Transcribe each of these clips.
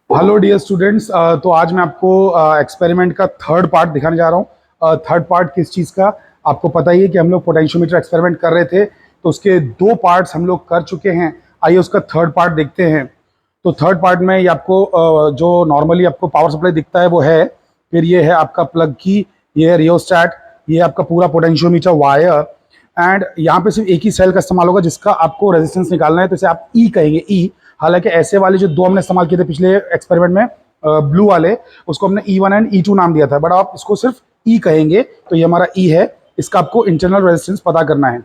Hello dear students. तो आज मैं आपको एक्सपेरिमेंट का थर्ड पार्ट दिखाने जा रहा हूँ। थर्ड पार्ट किस चीज़ का? आपको पता ही है कि हम लोग पोटेंशियोमीटर एक्सपेरिमेंट कर रहे थे, तो उसके दो पार्ट्स हम लोग कर चुके हैं। आइए उसका थर्ड पार्ट देखते हैं। तो थर्ड पार्ट में ये आपको जो नॉर्मली आपको पावर सप्लाई दिखता है वो है, फिर ये है आपका प्लग की, ये है रियोस्टैट, ये आपका पूरा पोटेंशियोमीटर वायर। एंड यहाँ पे सिर्फ एक ही सेल का इस्तेमाल होगा जिसका आपको रेजिस्टेंस निकालना है, तो इसे आप ई कहेंगे, ई। हालांकि ऐसे वाले जो दो हमने इस्तेमाल किए थे पिछले एक्सपेरिमेंट में, ब्लू वाले, उसको हमने E one and E two नाम दिया था, बट आप इसको सिर्फ ई कहेंगे। तो ये हमारा ई है, इसका आपको इंटरनल रेजिस्टेंस पता करना है।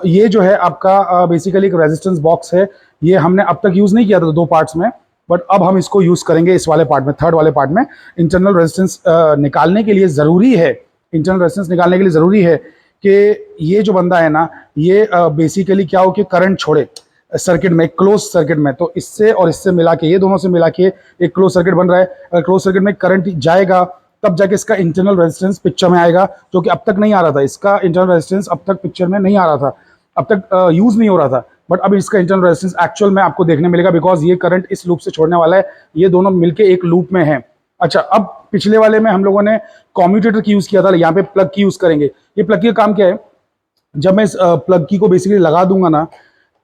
ये जो है आपका बेसिकली एक रेजिस्टेंस बॉक्स है। ये हमने अब तक यूज़ नहीं किया था दो पार्ट्स में, बट अब हम इसको यूज़ करेंगे इस वाले पार्ट में, थर्ड वाले पार्ट में। इंटरनल रेजिस्टेंस निकालने के लिए ज़रूरी है, इंटरनल रेजिस्टेंस निकालने के लिए ज़रूरी है कि ये जो बंदा है ना, ये बेसिकली क्या हो कि करंट छोड़े सर्किट में, क्लोज सर्किट में। तो इससे और इससे मिला के, ये दोनों से मिला के एक क्लोज सर्किट बन रहा है। अगर क्लोज सर्किट में करंट जाएगा तब जाके इसका इंटरनल रेजिस्टेंस पिक्चर में आएगा, जो कि अब तक नहीं आ रहा था। इसका इंटरनल रेजिस्टेंस अब तक पिक्चर में नहीं आ रहा था, अब तक यूज नहीं हो रहा था। बट अब इसका इंटरनल रेजिस्टेंस एक्चुअल में आपको देखने मिलेगा, बिकॉज ये करंट इस लूप से छोड़ने वाला है, ये दोनों मिलके एक लूप में है। अच्छा, अब पिछले वाले में हम लोगों ने कॉम्यूटेटर की यूज किया था, यहाँ पे प्लग की यूज करेंगे। ये प्लग की का काम क्या है? जब मैं इस प्लग की को बेसिकली लगा दूंगा ना,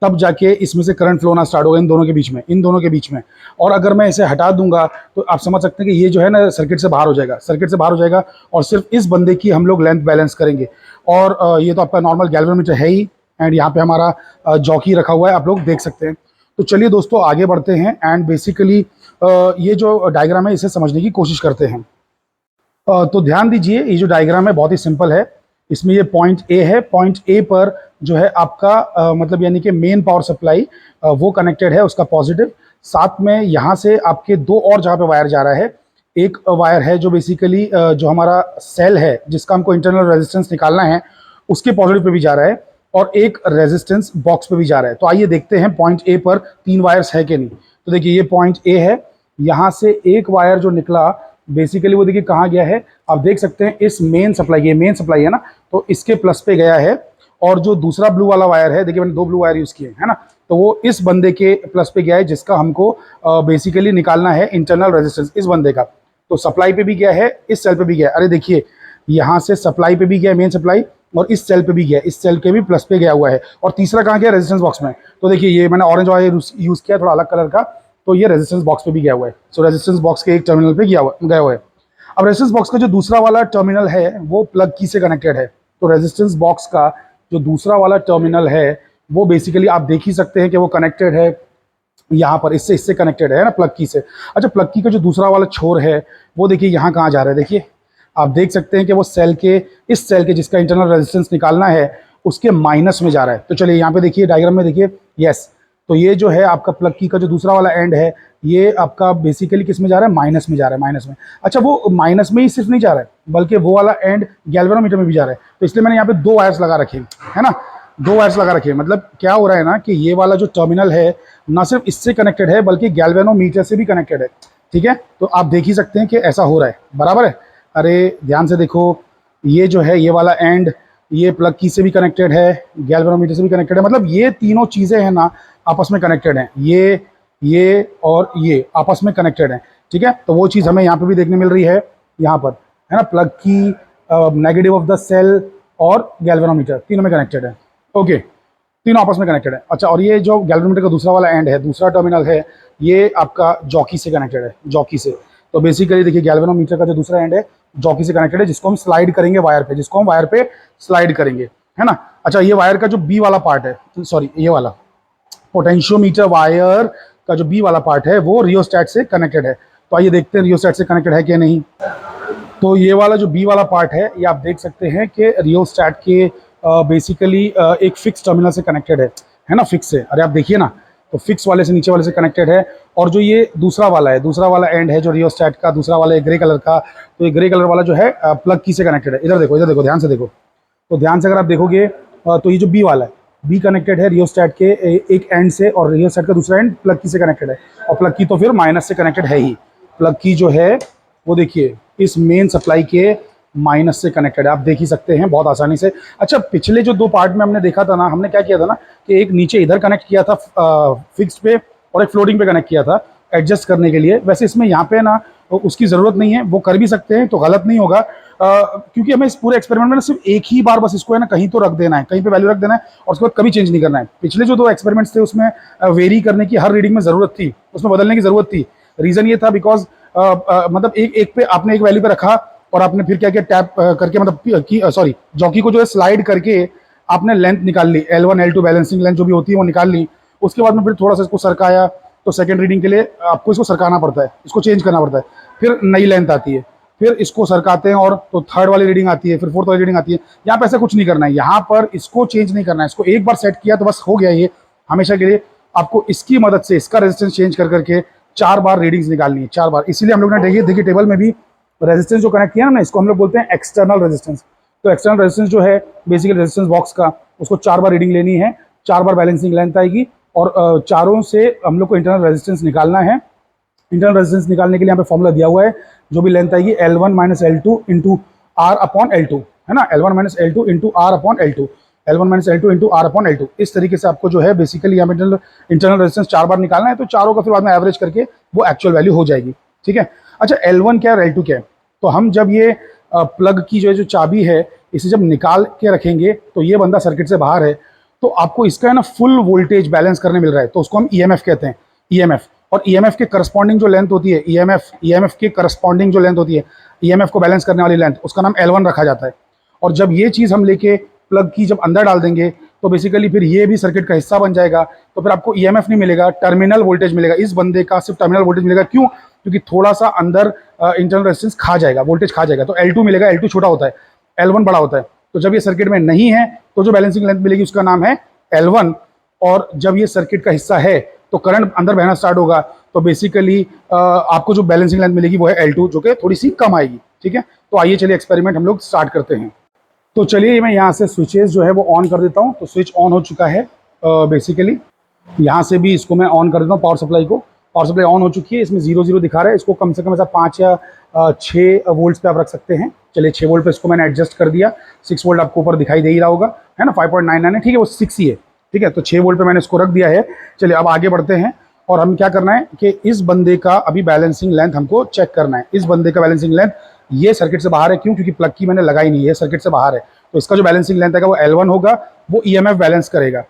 तब जाके इसमें से करंट फ्लो होना स्टार्ट होगा इन दोनों के बीच में, इन दोनों के बीच में। और अगर मैं इसे हटा दूंगा तो आप समझ सकते हैं कि ये जो है ना सर्किट से बाहर हो जाएगा, सर्किट से बाहर हो जाएगा, और सिर्फ इस बंदे की हम लोग लेंथ बैलेंस करेंगे। और ये तो आपका नॉर्मल गैल्वेनोमीटर है ही, एंड यहाँ पे हमारा जॉकी रखा हुआ है, आप लोग देख सकते हैं। तो चलिए दोस्तों आगे बढ़ते हैं, एंड बेसिकली ये जो डायग्राम है इसे समझने की कोशिश करते हैं। तो ध्यान दीजिए, ये जो डायग्राम है बहुत ही सिंपल है। इसमें ये पॉइंट ए है, पॉइंट ए पर जो है आपका मतलब यानी कि मेन पावर सप्लाई वो कनेक्टेड है, उसका पॉजिटिव। साथ में यहाँ से आपके दो और जगह पे वायर जा रहा है। एक वायर है जो बेसिकली जो हमारा सेल है जिसका हमको इंटरनल रेजिस्टेंस निकालना है, उसके पॉजिटिव पे भी जा रहा है, और एक रेजिस्टेंस बॉक्स पे भी जा रहा है। तो आइए देखते हैं पॉइंट ए पर तीन वायर्स है कि नहीं। तो देखिए ये पॉइंट ए है, यहाँ से एक वायर जो निकला बेसिकली वो देखिए कहाँ गया है, आप देख सकते हैं इस मेन सप्लाई, ये मेन सप्लाई है ना, तो इसके प्लस पे गया है। और जो दूसरा ब्लू वाला वायर है, देखिए मैंने दो ब्लू वायर यूज़ किए है ना, तो वो इस बंदे के प्लस पे गया है, जिसका हमको बेसिकली निकालना है इंटरनल रेजिस्टेंस इस बंदे का। तो सप्लाई पे भी गया है, इस सेल पे भी गया है। अरे देखिए यहाँ से सप्लाई पे भी गया मेन सप्लाई, और इस सेल पे भी गया, इस सेल के भी प्लस पे गया हुआ है। और तीसरा कहाँ गया? रेजिस्टेंस बॉक्स में। तो देखिए ये मैंने ऑरेंज वायर यूज़ किया, थोड़ा अलग कलर का, तो ये रेजिस्टेंस बॉक्स पे भी गया हुआ है। सो रेजिस्टेंस बॉक्स के एक टर्मिनल पे गया हुआ है। अब रेजिस्टेंस बॉक्स का जो दूसरा वाला टर्मिनल है वो प्लग की से कनेक्टेड है। तो रेजिस्टेंस बॉक्स का जो दूसरा वाला टर्मिनल है वो बेसिकली आप देख ही सकते हैं कि वो कनेक्टेड है यहाँ पर, इससे कनेक्टेड है ना, प्लग की से। अच्छा, प्लग की का जो दूसरा वाला छोर है वो देखिए यहाँ कहाँ जा रहा है। देखिए आप देख सकते हैं कि वो सेल के, इस सेल के जिसका इंटरनल रेजिस्टेंस निकालना है उसके माइनस में जा रहा है। तो चलिए यहाँ पे देखिए डायग्राम में देखिए, यस, तो ये जो है आपका प्लग की का जो दूसरा वाला एंड है, ये आपका बेसिकली किस में जा रहा है? माइनस में जा रहा है, माइनस में। अच्छा, वो माइनस में ही सिर्फ नहीं जा रहा है, बल्कि वो वाला एंड गैल्वेनोमीटर में भी जा रहा है। तो इसलिए मैंने यहाँ पे दो वायर्स लगा रखे हैं, है ना, दो वायर्स लगा रखे हैं। मतलब क्या हो रहा है ना कि ये वाला जो टर्मिनल है ना सिर्फ इससे कनेक्टेड है बल्कि गैल्वेनोमीटर से भी कनेक्टेड है। ठीक है, तो आप देख ही सकते हैं कि ऐसा हो रहा है, बराबर है। अरे ध्यान से देखो, ये जो है ये वाला एंड, ये प्लग की से भी कनेक्टेड है, गैल्वेनोमीटर से भी कनेक्टेड है। मतलब ये तीनों चीज़ें हैं ना आपस में कनेक्टेड हैं, ये और ये आपस में कनेक्टेड हैं। ठीक है, तो वो चीज़ हमें यहाँ पे भी देखने मिल रही है, यहाँ पर, है ना, प्लग की, नेगेटिव ऑफ द सेल और गैल्वेनोमीटर तीनों में कनेक्टेड है। ओके, तीनों आपस में कनेक्टेड है। अच्छा, और ये जो गैल्वेनोमीटर का दूसरा वाला एंड है, दूसरा टर्मिनल है, ये आपका जॉकी से कनेक्टेड है, जॉकी से। तो बेसिकली देखिए गैल्वेनोमीटर का जो दूसरा एंड है जॉकी से कनेक्टेड है, जिसको हम स्लाइड करेंगे वायर पे, जिसको हम वायर पे स्लाइड करेंगे, है ना। अच्छा, ये वायर का जो बी वाला पार्ट है, सॉरी ये वाला पोटेंशियोमीटर वायर का जो बी वाला पार्ट है वो रियोस्टैट से कनेक्टेड है। तो आइए देखते हैं रियोस्टैट से कनेक्टेड है कि नहीं। तो ये वाला जो बी वाला पार्ट है ये आप देख सकते हैं कि रियोस्टैट के बेसिकली एक फिक्स टर्मिनल से कनेक्टेड है ना, फिक्स से। अरे आप देखिए ना, तो फिक्स वाले से, नीचे वाले से कनेक्टेड है। और जो ये दूसरा वाला है, दूसरा वाला एंड है जो रियोस्टैट का दूसरा वाला है ग्रे कलर का, तो ये ग्रे कलर वाला जो है प्लग की से कनेक्टेड है। इधर देखो, इधर देखो, ध्यान से देखो। तो ध्यान से अगर आप देखोगे तो ये जो बी वाला है, बी कनेक्टेड है रियोस्टैट के एक एंड से, और रियोस्टैट का दूसरा एंड प्लग की से कनेक्टेड है। और प्लग की तो फिर माइनस से कनेक्टेड है ही। प्लग की जो है वो देखिए इस मेन सप्लाई के माइनस से कनेक्टेड है, आप देख ही सकते हैं बहुत आसानी से। अच्छा, पिछले जो दो पार्ट में हमने देखा था ना, हमने क्या किया था ना कि एक नीचे इधर कनेक्ट किया था फिक्स्ड पे, और एक फ्लोटिंग पे कनेक्ट किया था। एडजस्ट करने के लिए। वैसे इसमें यहाँ पे ना उसकी ज़रूरत नहीं है, वो कर भी सकते हैं तो गलत नहीं होगा, क्योंकि हमें इस पूरे एक्सपेरिमेंट में ना सिर्फ एक ही बार बस इसको है ना कहीं तो रख देना है, कहीं पे वैल्यू रख देना है और उसके बाद कभी चेंज नहीं करना है। पिछले जो 2 एक्सपेरिमेंट्स थे उसमें वेरी करने की हर रीडिंग में ज़रूरत थी, उसमें बदलने की ज़रूरत थी। रीज़न ये था बिकॉज मतलब एक पे आपने एक वैल्यू पे रखा और आपने फिर क्या किया, टैप करके मतलब सॉरी जॉकी को जो है स्लाइड करके आपने लेंथ निकाल ली, L1 L2 बैलेंसिंग लेंथ जो भी होती है वो निकाल ली। उसके बाद में फिर थोड़ा सा इसको सरकाया, तो सेकंड रीडिंग के लिए आपको इसको सरकाना पड़ता है, इसको चेंज करना पड़ता है, फिर नई लेंथ आती है, फिर इसको सरकाते हैं और तो थर्ड वाली रीडिंग आती है, फिर फोर्थ वाली रीडिंग आती है। यहाँ पे ऐसा कुछ नहीं करना है, यहाँ पर इसको चेंज नहीं करना है, इसको एक बार सेट किया तो बस हो गया ये हमेशा के लिए। आपको इसकी मदद से इसका रेजिस्टेंस चेंज कर करके 4 बार रीडिंग्स निकालनी है, 4 बार। इसीलिए हम लोग ने देखिए टेबल में भी रेजिस्टेंस जो कनेक्ट किया ना, इसको हम लोग बोलते हैं एक्सटर्नल रेजिस्टेंस। तो एक्सटर्नल रेजिस्टेंस जो है बेसिकली रेजिस्टेंस बॉक्स का, उसको 4 बार रीडिंग लेनी है, 4 बार बैलेंसिंग लेंथ आएगी और चारों से हम लोग को इंटरनल रेजिस्टेंस निकालना है। इंटरनल रेजिस्टेंस निकालने के लिए यहाँ पे फॉर्मूला दिया हुआ है, जो भी लेंथ आएगी L1 minus L2 into R upon L2, है ना, L1 minus L2 into R upon L2, L1 minus L2 into R upon L2। इस तरीके से आपको जो है बेसिकली यहाँ पे इंटरनल रेजिस्टेंस 4 बार निकालना है, तो चारों का फिर बाद में एवरेज करके वो एक्चुअल वैल्यू हो जाएगी। ठीक है। अच्छा, L1 क्या है, L2 क्या है? तो हम जब ये प्लग की जो चाबी है इसे जब निकाल के रखेंगे तो ये बंदा सर्किट से बाहर है, तो आपको इसका है ना फुल वोल्टेज बैलेंस करने मिल रहा है, तो उसको हम ईएमएफ कहते हैं, ईएमएफ। और ईएमएफ के करस्पॉन्डिंग जो लेंथ होती है, ईएमएफ के करस्पॉन्डिंग जो लेंथ होती है, ईएमएफ को बैलेंस करने वाली लेंथ, उसका नाम L1 रखा जाता है। और जब ये चीज़ हम लेके प्लग की जब अंदर डाल देंगे तो बेसिकली फिर ये भी सर्किट का हिस्सा बन जाएगा, तो फिर आपको ईएमएफ नहीं मिलेगा, टर्मिनल वोल्टेज मिलेगा। इस बंदे का सिर्फ टर्मिनल वोल्टेज मिलेगा, क्यों? क्योंकि थोड़ा सा अंदर इंटरनल रेजिस्टेंस खा जाएगा, वोल्टेज खा जाएगा, तो L2 मिलेगा। L2 छोटा होता है, L1 बड़ा होता है। तो जब ये सर्किट में नहीं है तो जो बैलेंसिंग लेंथ मिलेगी उसका नाम है L1, और जब ये सर्किट का हिस्सा है तो करंट अंदर बहना स्टार्ट होगा, तो बेसिकली आपको जो बैलेंसिंग लेंथ मिलेगी वो है L2, जो कि थोड़ी सी कम आएगी। ठीक है, तो आइए चलिए एक्सपेरिमेंट हम लोग स्टार्ट करते हैं। तो चलिए मैं यहाँ से स्विचेस जो है वो ऑन कर देता हूँ। तो स्विच ऑन हो चुका है, बेसिकली यहाँ से भी इसको मैं ऑन कर देता हूँ। पावर सप्लाई को, पावर सप्लाई ऑन हो चुकी है, इसमें 0 0 दिखा रहा है, इसको कम से कम ऐसा 5 या 6 वोल्ट्स पे आप रख सकते हैं। चलिए 6 वोल्ट पे इसको मैंने एडजस्ट कर दिया। 6 वोल्ट आपको ऊपर दिखाई दे ही रहा होगा, है ना, 5.99 है, ठीक है, वो 6 ही है। ठीक है, तो 6 वोल्ट पे मैंने इसको रख दिया है। चलिए अब आगे बढ़ते हैं, और हम क्या करना है कि इस बंदे का अभी बैलेंसिंग लेंथ हमको चेक करना है। इस बंदे का बैलेंसिंग लेंथ ये सर्किट से बाहर है, क्यों? क्योंकि प्लग की मैंने लगाई नहीं है, सर्किट से बाहर है, तो इसका जो बैलेंसिंग लेंथ है वो L1 होगा, वो ईएमएफ बैलेंस करेगा।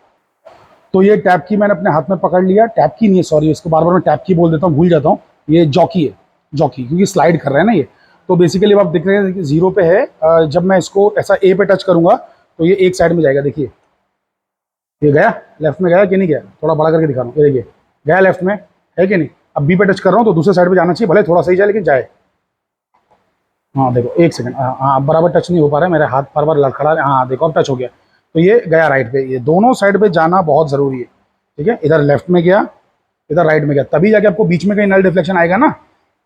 तो ये टैप की मैंने अपने हाथ में पकड़ लिया, टैप की नहीं है, सॉरी, इसको बार बार मैं टैप की बोल देता हूँ, भूल जाता हूँ। ये जॉकी है, जॉकी, क्योंकि स्लाइड कर रहा है ना ये। तो बेसिकली अब आप देख रहे हैं 0 पे है। जब मैं इसको ऐसा A पे टच करूंगा तो ये एक साइड में जाएगा। देखिए ये गया, लेफ्ट में गया कि नहीं गया? थोड़ा बड़ा करके दिखा रहा हूँ, ये देखिए गया लेफ्ट में, है कि नहीं? अब B पे टच कर रहा हूँ तो दूसरे साइड पे जाना चाहिए, भले थोड़ा सा ही जाए लेकिन जाए। हाँ देखो, एक सेकंड, हाँ बराबर टच नहीं हो पा रहा है, मेरे हाथ बार बार लड़खड़ा रहे। हाँ देखो अब टच हो गया, तो ये गया राइट पे। ये दोनों साइड पे जाना बहुत ज़रूरी है। ठीक है, इधर लेफ्ट में गया, इधर राइट में गया, तभी जाके आपको बीच में कहीं नल डिफ्लेक्शन आएगा ना,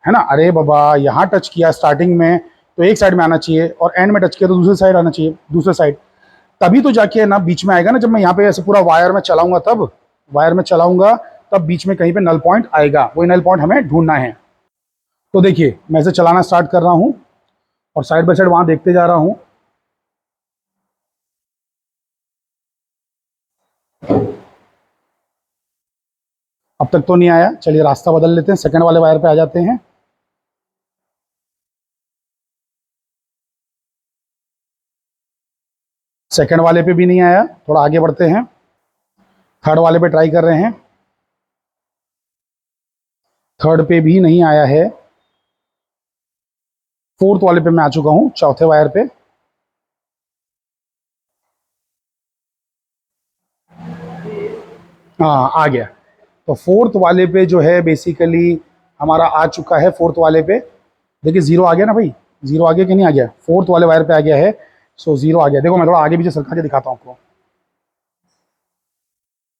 है ना। अरे बाबा, यहाँ टच किया स्टार्टिंग में तो एक साइड में आना चाहिए, और एंड में टच किया तो दूसरी साइड आना चाहिए, दूसरे साइड, तभी तो जाके ना बीच में आएगा ना। जब मैं यहाँ पे ऐसे पूरा वायर में चलाऊंगा, तब वायर में चलाऊंगा तब बीच में कहीं पे नल पॉइंट आएगा, वही नल पॉइंट हमें ढूंढना है। तो देखिए मैं इसे चलाना स्टार्ट कर रहा हूँ और साइड बाय साइड वहां देखते जा रहा हूँ। अब तक तो नहीं आया, चलिए रास्ता बदल लेते हैं, सेकंड वाले वायर पे आ जाते हैं। सेकंड वाले पे भी नहीं आया, थोड़ा आगे बढ़ते हैं, थर्ड वाले पे ट्राई कर रहे हैं, थर्ड पे भी नहीं आया है, फोर्थ वाले पे मैं आ चुका हूँ, चौथे वायर पे। हाँ आ गया। तो फोर्थ वाले पे जो है बेसिकली हमारा आ चुका है, फोर्थ वाले पे देखिए 0 आ गया ना भाई, 0 आ गया कि नहीं आ गया? फोर्थ वाले वायर पे आ गया है, सो 0 आ गया। देखो मैं थोड़ा आगे पीछे सरका के दिखाता हूँ आपको।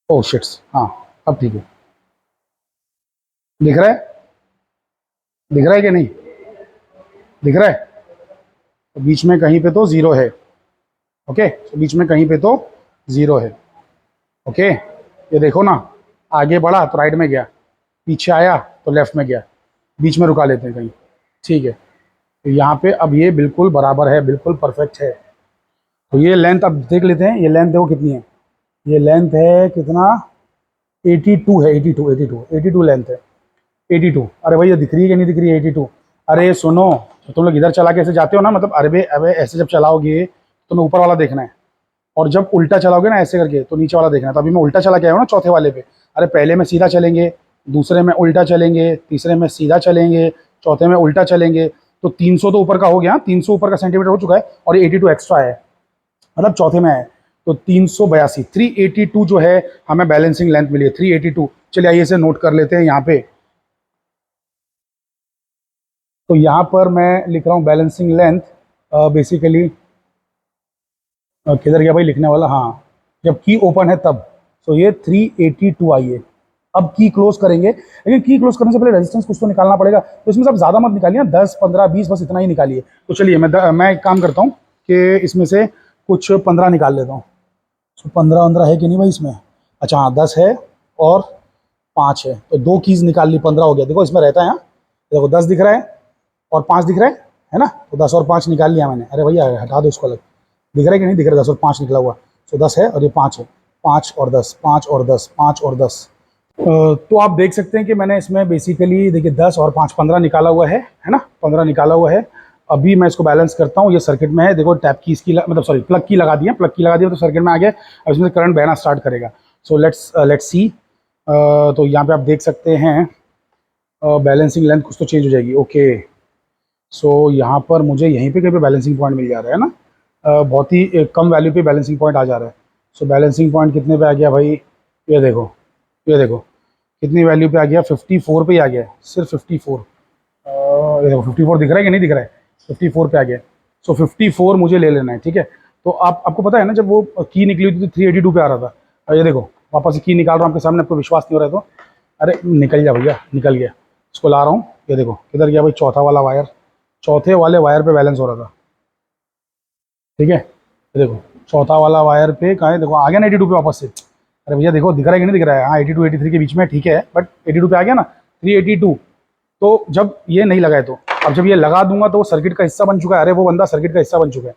ओह शिट्स, हाँ अब ठीक है, दिख रहा है, दिख रहा है कि नहीं? दिख रहा है। तो बीच में कहीं पे तो 0 है, ओके, तो बीच में कहीं पे तो 0 है, ओके। ये देखो ना, आगे बढ़ा तो राइट में गया, पीछे आया तो लेफ्ट में गया, बीच में रुका लेते हैं कहीं, ठीक है। तो यहाँ पे अब ये बिल्कुल बराबर है, बिल्कुल परफेक्ट है। तो ये लेंथ अब देख लेते हैं, ये लेंथ देखो कितनी है, ये लेंथ है कितना, 82 है, 82 82 82 लेंथ है। 82। अरे भैया दिख रही है कि नहीं दिख रही है 82? अरे सुनो, तो तुम लोग इधर चला के ऐसे जाते हो ना, मतलब अरे अबे ऐसे जब चलाओगे तो तुम्हें ऊपर वाला देखना है, और जब उल्टा चलाओगे ना ऐसे करके तो नीचे वाला देखना है। तो अभी मैं उल्टा चला के आया हूँ ना चौथे वाले पे। अरे पहले में सीधा चलेंगे, दूसरे में उल्टा चलेंगे, तीसरे में सीधा चलेंगे, चौथे में उल्टा चलेंगे, तो 300 तो ऊपर का हो गया, 300 ऊपर का सेंटीमीटर हो चुका है, और ये 82 एक्स्ट्रा है, मतलब चौथे में है। तो 382, 382 जो है हमें बैलेंसिंग लेंथ मिली है, 382। चलिए आइए इसे नोट कर लेते हैं यहाँ पे। तो यहाँ पर मैं लिख रहा हूँ बैलेंसिंग लेंथ, बेसिकली किधर गया भाई लिखने वाला, हाँ, जब की ओपन है तब। तो ये 382 आई है। अब की क्लोज करेंगे, लेकिन की क्लोज करने से पहले रेजिस्टेंस कुछ तो निकालना पड़ेगा, तो इसमें सब ज़्यादा मत निकालिए, 10 15 20 बस इतना ही निकालिए। तो चलिए मैं एक काम करता हूँ कि इसमें से कुछ 15 निकाल लेता हूँ। तो 15 15 है कि नहीं भाई इसमें? अच्छा हाँ 10 है और 5 है, तो दो कीज़ निकाल ली, 15 हो गया। देखो इसमें रहता है, यहाँ देखो 10 दिख रहा है और 5 दिख रहा है ना, तो 10 और 5 निकाल लिया मैंने। अरे भैया हटा दो इसको अलग, दिख रहा है कि नहीं दिख रहा है? 10 और 5 निकला हुआ, तो 10 है और ये 5 है, 5 और 10, 5 और 10, 5 और 10। तो आप देख सकते हैं कि मैंने इसमें बेसिकली देखिए 10 और 5 15 निकाला हुआ है ना, 15 निकाला हुआ है। अभी मैं इसको बैलेंस करता हूँ, ये सर्किट में है, देखो टैप की इसकी मतलब सॉरी प्लग की लगा दिया, प्लग की लगा दिया तो सर्किट में आ गया। अब इसमें करंट बहना स्टार्ट करेगा। So let's see. तो यहाँ पे आप देख सकते हैं बैलेंसिंग लेंथ कुछ तो चेंज हो जाएगी। ओके, सो यहाँ पर मुझे यहीं पे कहीं पे बैलेंसिंग पॉइंट मिल जा रहा है ना, बहुत ही कम वैल्यू पे बैलेंसिंग पॉइंट आ जा रहा है। सो बैलेंसिंग पॉइंट कितने पे आ गया भाई? ये देखो, ये देखो कितनी वैल्यू पे आ गया, 54 पे ही आ गया, सिर्फ 54। ये देखो 54 दिख रहा है कि नहीं दिख रहा है? 54 पे आ गया। सो 54 मुझे ले लेना है, ठीक है। तो आपको पता है ना, जब वो की निकली हुई थी 382 पे आ रहा था, और ये देखो वापस से की निकाल रहा हूँ आपके सामने, आपको विश्वास नहीं हो रहा है तो अरे निकल जा भैया, निकल गया। इसको ला रहा हूँ, ये देखो किधर गया भाई, चौथा वाला वायर, चौथे वाले वायर पे बैलेंस हो रहा था, ठीक है। ये देखो चौथा वाला वायर पे कहाँ है, देखो आ गया ना 82 पे वापस से। अरे भैया देखो दिख रहा है कि नहीं दिख रहा है? हाँ 82 83 के बीच में, ठीक है, बट 82 पे आ गया ना, 382। तो जब ये नहीं लगा है तो अब जब ये लगा दूंगा तो वो सर्किट का हिस्सा बन चुका है। अरे वो बंदा सर्किट का हिस्सा बन चुका है।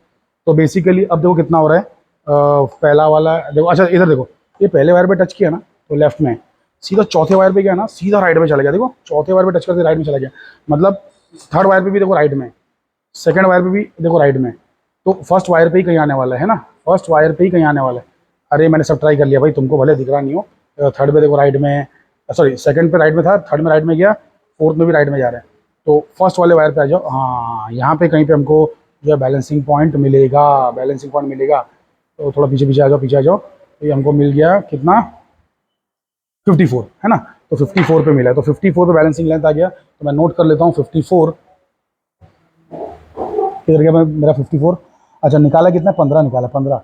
तो बेसिकली अब देखो कितना हो रहा है, पहला वाला देखो, अच्छा इधर देखो, ये पहले वायर पे टच किया ना तो लेफ्ट में, सीधा चौथे वायर पे गया ना सीधा राइट में चला गया। देखो चौथे वायर पे टच करके राइट में चला गया, मतलब थर्ड वायर पे भी देखो राइट में, सेकंड वायर पे भी देखो राइट में, तो फर्स्ट वायर पे ही कहीं आने वाला है ना, फर्स्ट वायर पे ही कहीं आने वाला है। अरे मैंने सब ट्राई कर लिया भाई, तुमको भले दिख रहा नहीं हो। थर्ड पे देखो राइट में, सॉरी सेकंड पे राइट में था, थर्ड में राइट में गया, फोर्थ में भी राइट में जा रहा है। तो फर्स्ट वाले वायर पे आ जाओ, हाँ यहाँ पे कहीं पे हमको जो है बैलेंसिंग पॉइंट मिलेगा, बैलेंसिंग पॉइंट मिलेगा। तो थोड़ा पीछे पीछे आ जाओ, पीछे आ जाओ। तो ये हमको मिल गया कितना, 54 है ना, तो 54 पे मिला है। तो 54 पे बैलेंसिंग लेंथ आ गया, तो मैं नोट कर लेता हूँ 54। किधर गया मेरा 54? अच्छा निकाला कितना, 15 निकाला, 15,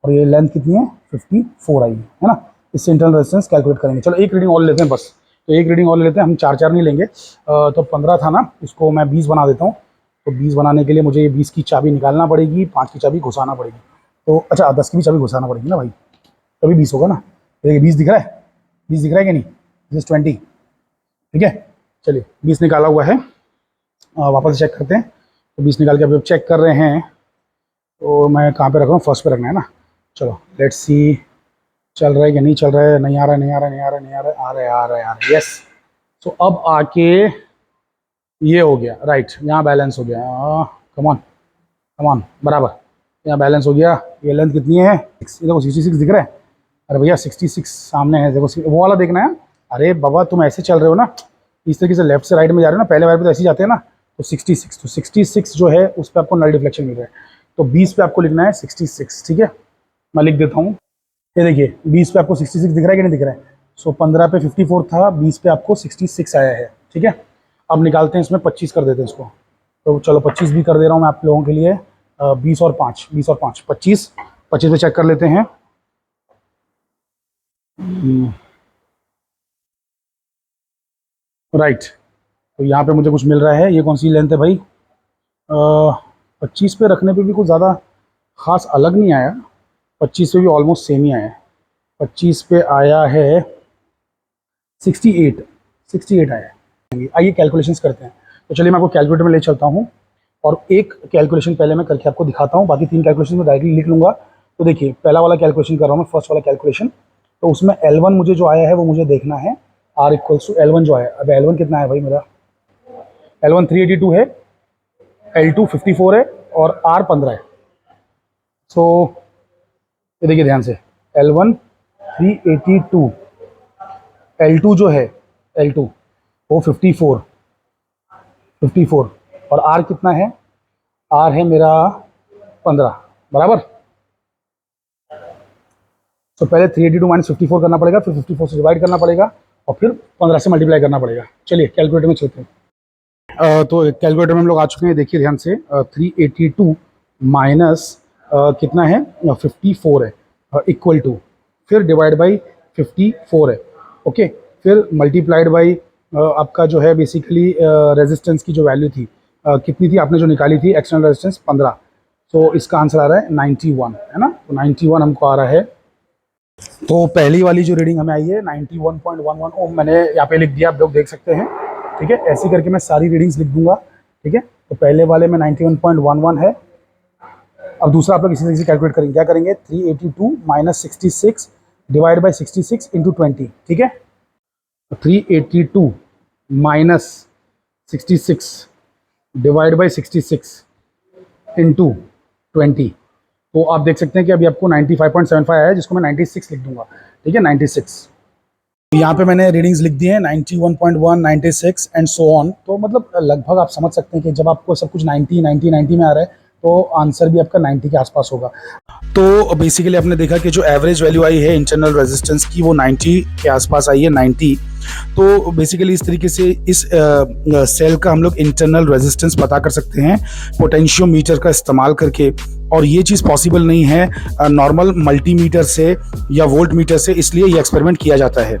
और ये लेंथ कितनी है 54 आई है ना। इससे इंटरनल रेजिस्टेंस कैलकुलेट करेंगे। चलो एक रीडिंग और लेते हैं बस, तो एक रीडिंग और लेते हैं, हम चार चार नहीं लेंगे। तो 15 था ना, इसको मैं 20 बना देता हूँ। तो 20 बनाने के लिए मुझे ये 20 की चाबी निकालना पड़ेगी, 5 की चाबी घुसाना पड़ेगी, तो अच्छा 10 की भी चाबी घुसाना पड़ेगी ना भाई, तभी 20 होगा ना। तो ये 20 दिख रहा है, 20 दिख रहा है कि नहीं? दिस 20, ठीक है। चलिए 20 निकाला हुआ है, वापस चेक करते हैं। तो 20 निकाल के अभी चेक कर रहे हैं, तो मैं कहाँ पे रख रहा हूँ, फर्स्ट पे रखना है ना। चलो लेट्स सी, चल रहा है कि नहीं चल रहा है, नहीं आ रहा है, नहीं आ रहा है, नहीं आ रहा है, नहीं आ रहा है, आ रहा है, आ रहा है, आ रहा है, यस। तो अब आके ये हो गया राइट, यहाँ बैलेंस हो गया, कमान कमान बराबर, यहाँ बैलेंस हो गया। ये लेंथ कितनी है, ये देखो 66 दिख रहा है। अरे भैया 66 सामने है, देखो वो वाला देखना है। अरे बाबा तुम ऐसे चल रहे हो ना, इस तरीके से लेफ्ट से राइट में जा रहे हो ना, पहले वायर पे तो ऐसे ही जाते हैं ना। तो 66, तो 66 जो है उस पर आपको नल डिफ्लेक्शन मिल रहा है, तो 20 पे आपको लिखना है 66, ठीक है। मैं लिख देता हूँ, ये देखिए 20 पे आपको 66 दिख रहा है कि नहीं दिख रहा है? सो 15 पे 54 था, 20 पे आपको 66 आया है, ठीक है। अब निकालते हैं इसमें 25 कर देते हैं इसको। तो चलो 25 भी कर दे रहा हूँ मैं आप लोगों के लिए। 20 और 5, 20 और 5 25, 25 पे चेक कर लेते हैं। राइट, तो यहाँ पे मुझे कुछ मिल रहा है। ये कौन सी लेंथ है भाई? 25 पे रखने पे भी कुछ ज़्यादा खास अलग नहीं आया, 25 पे भी ऑलमोस्ट सेम ही आया है। 25 पे आया है 68, 68 आया है। आइए कैलकुलेशंस करते हैं। तो चलिए मैं आपको कैलकुलेटर में ले चलता हूँ, और एक कैलकुलेशन पहले मैं करके आपको दिखाता हूँ, बाकी 3 कैलकुलेशन में डायरेक्टली लिख लूँगा। तो देखिए पहला वाला कैलकुलेशन कर रहा हूँ मैं, फर्स्ट वाला कैलकुलेशन। तो उसमें L1 मुझे जो आया है वो मुझे देखना है R इक्वल्स टू L1 जो है, अब L1 कितना है भाई मेरा, L1 382 है, L2 54 है और R 15 है। सो ये देखिए ध्यान से, L1 382, L2 जो है L2 वो 54 और R कितना है, R है मेरा 15 बराबर। तो पहले 382 माइनस 54 करना पड़ेगा, फिर 54 से डिवाइड करना पड़ेगा और फिर 15 से मल्टीप्लाई करना पड़ेगा। चलिए कैलकुलेटर में चलते हैं। तो कैलकुलेटर में हम लोग आ चुके हैं, देखिए ध्यान से, 382 माइनस कितना है 54 है, इक्वल टू, फिर डिवाइड बाई 54 है, ओके, फिर मल्टीप्लाइड बाई आपका जो है बेसिकली रेजिस्टेंस की जो वैल्यू थी कितनी थी आपने जो निकाली थी, एक्सटर्नल रेजिस्टेंस 15। तो इसका आंसर आ रहा है 91, है ना। तो 91 हमको आ रहा है। तो पहली वाली जो रीडिंग हमें आई है 91.11 ओम, मैंने यहाँ पे लिख दिया, आप लोग देख सकते हैं, ठीक है। ऐसे करके मैं सारी रीडिंग्स लिख दूंगा, ठीक है। तो पहले वाले में 91.11 है। अब दूसरा आप लोग इसी तरीके से कैलकुलेट करेंगे, क्या करेंगे, 382 माइनस 66 डिवाइड बाई 66 इंटू 20, ठीक है। 382 माइनस 66 डिवाइड बाई 66 इंटू 20। तो आप देख सकते हैं कि अभी आपको 95.75 आया है, जिसको मैं 96 लिख दूंगा, ठीक है, 96। यहाँ पे मैंने रीडिंग्स लिख दी हैं 91.1, 96 एंड सो ऑन। तो मतलब लगभग आप समझ सकते हैं कि जब आपको सब कुछ 90 90 90 में आ रहा है तो आंसर भी आपका 90 के आसपास होगा। तो बेसिकली आपने देखा कि जो एवरेज वैल्यू आई है इंटरनल रेजिस्टेंस की वो 90 के आसपास आई है, 90। तो बेसिकली इस तरीके से इस सेल का हम लोग इंटरनल रेजिस्टेंस पता कर सकते हैं पोटेंशियोमीटर का इस्तेमाल करके। और ये चीज़ पॉसिबल नहीं है नॉर्मल मल्टीमीटर से या वोल्ट मीटर से, इसलिए ये एक्सपेरिमेंट किया जाता है।